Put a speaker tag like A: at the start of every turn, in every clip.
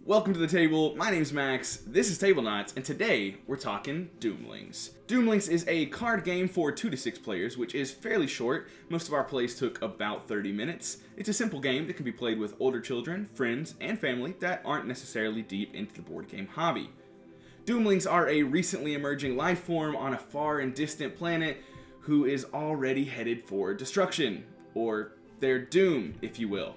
A: Welcome to the table, my name's Max, this is Tablenauts, and today we're talking Doomlings. Doomlings is a card game for 2 to 6 players, which is fairly short. Most of our plays took about 30 minutes. It's a simple game that can be played with older children, friends, and family that aren't necessarily deep into the board game hobby. Doomlings are a recently emerging life form on a far and distant planet who is already headed for destruction, or their doom, if you will.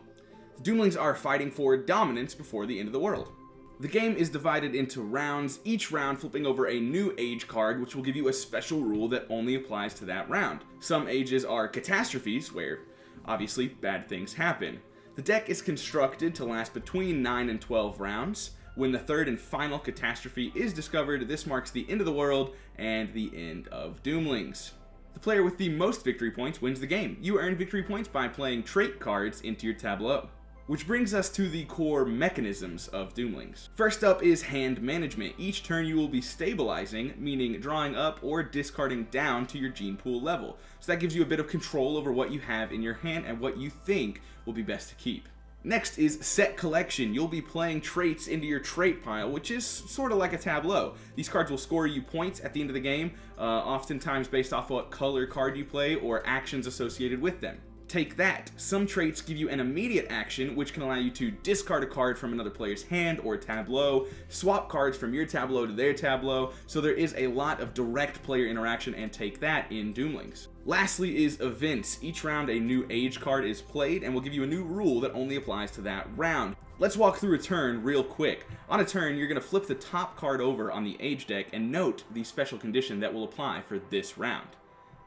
A: The Doomlings are fighting for dominance before the end of the world. The game is divided into rounds, each round flipping over a new age card which will give you a special rule that only applies to that round. Some ages are Catastrophes, where obviously bad things happen. The deck is constructed to last between 9 and 12 rounds. When the third and final Catastrophe is discovered, this marks the end of the world and the end of Doomlings. The player with the most victory points wins the game. You earn victory points by playing trait cards into your tableau. Which brings us to the core mechanisms of Doomlings. First up is hand management. Each turn you will be stabilizing, meaning drawing up or discarding down to your gene pool level. So that gives you a bit of control over what you have in your hand and what you think will be best to keep. Next is set collection. You'll be playing traits into your trait pile, which is sort of like a tableau. These cards will score you points at the end of the game, oftentimes based off what color card you play or actions associated with them. Take that. Some traits give you an immediate action, which can allow you to discard a card from another player's hand or tableau, swap cards from your tableau to their tableau, so there is a lot of direct player interaction, and take that in Doomlings. Lastly is events. Each round a new age card is played and will give you a new rule that only applies to that round. Let's walk through a turn real quick. On a turn, you're going to flip the top card over on the age deck and note the special condition that will apply for this round.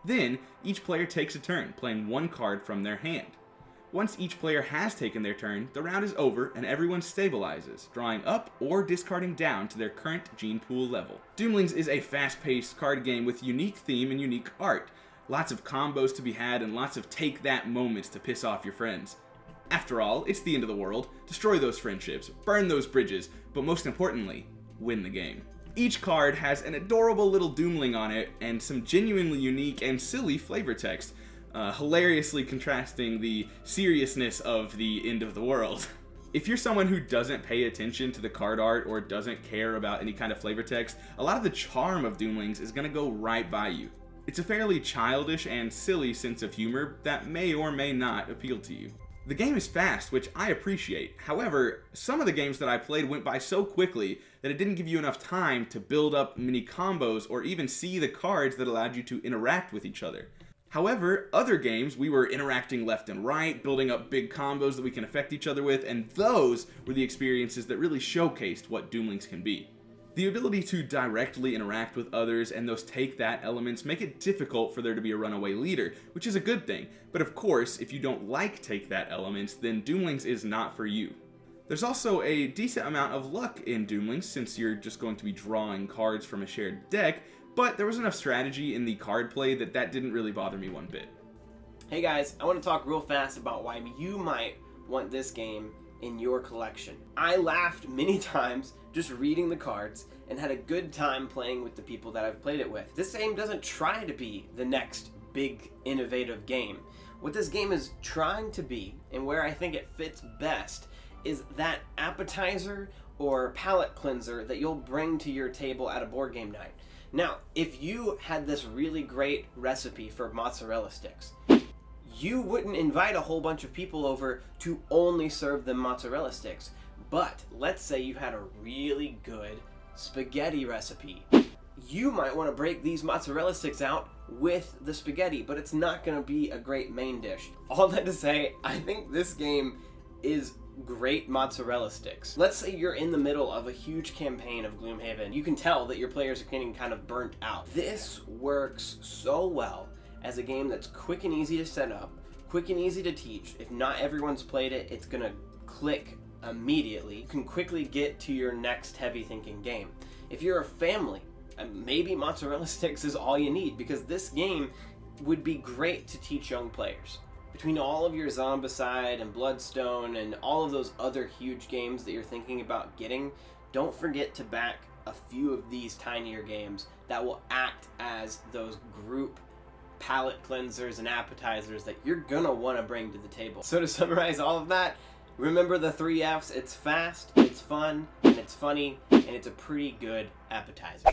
A: Then, each player takes a turn, playing one card from their hand. Once each player has taken their turn, the round is over and everyone stabilizes, drawing up or discarding down to their current gene pool level. Doomlings is a fast-paced card game with unique theme and unique art. Lots of combos to be had and lots of take-that moments to piss off your friends. After all, it's the end of the world. Destroy those friendships, burn those bridges, but most importantly, win the game. Each card has an adorable little Doomling on it and some genuinely unique and silly flavor text, hilariously contrasting the seriousness of the end of the world. If you're someone who doesn't pay attention to the card art or doesn't care about any kind of flavor text, a lot of the charm of Doomlings is going to go right by you. It's a fairly childish and silly sense of humor that may or may not appeal to you. The game is fast, which I appreciate. However, some of the games that I played went by so quickly that it didn't give you enough time to build up mini combos or even see the cards that allowed you to interact with each other. However, other games, we were interacting left and right, building up big combos that we can affect each other with, and those were the experiences that really showcased what Doomlings can be. The ability to directly interact with others and those take-that elements make it difficult for there to be a runaway leader, which is a good thing. But of course, if you don't like take-that elements, then Doomlings is not for you. There's also a decent amount of luck in Doomlings, since you're just going to be drawing cards from a shared deck, but there was enough strategy in the card play that didn't really bother me one bit.
B: Hey guys, I want to talk real fast about why you might want this game in your collection. I laughed many times just reading the cards and had a good time playing with the people that I've played it with. This game doesn't try to be the next big innovative game. What this game is trying to be, and where I think it fits best, is that appetizer or palate cleanser that you'll bring to your table at a board game night. Now, if you had this really great recipe for mozzarella sticks, you wouldn't invite a whole bunch of people over to only serve them mozzarella sticks. But let's say you had a really good spaghetti recipe. You might want to break these mozzarella sticks out with the spaghetti, but it's not going to be a great main dish. All that to say, I think this game is great mozzarella sticks. Let's say you're in the middle of a huge campaign of Gloomhaven. You can tell that your players are getting kind of burnt out. This works so well as a game that's quick and easy to set up, quick and easy to teach. If not everyone's played it, it's gonna click immediately. You can quickly get to your next heavy thinking game. If you're a family, maybe mozzarella sticks is all you need, because this game would be great to teach young players. Between all of your Zombicide and Bloodstone and all of those other huge games that you're thinking about getting, don't forget to back a few of these tinier games that will act as those group palate cleansers and appetizers that you're gonna want to bring to the table. So to summarize all of that, Remember the 3 F's. It's fast, it's fun, and it's funny, and it's a pretty good appetizer.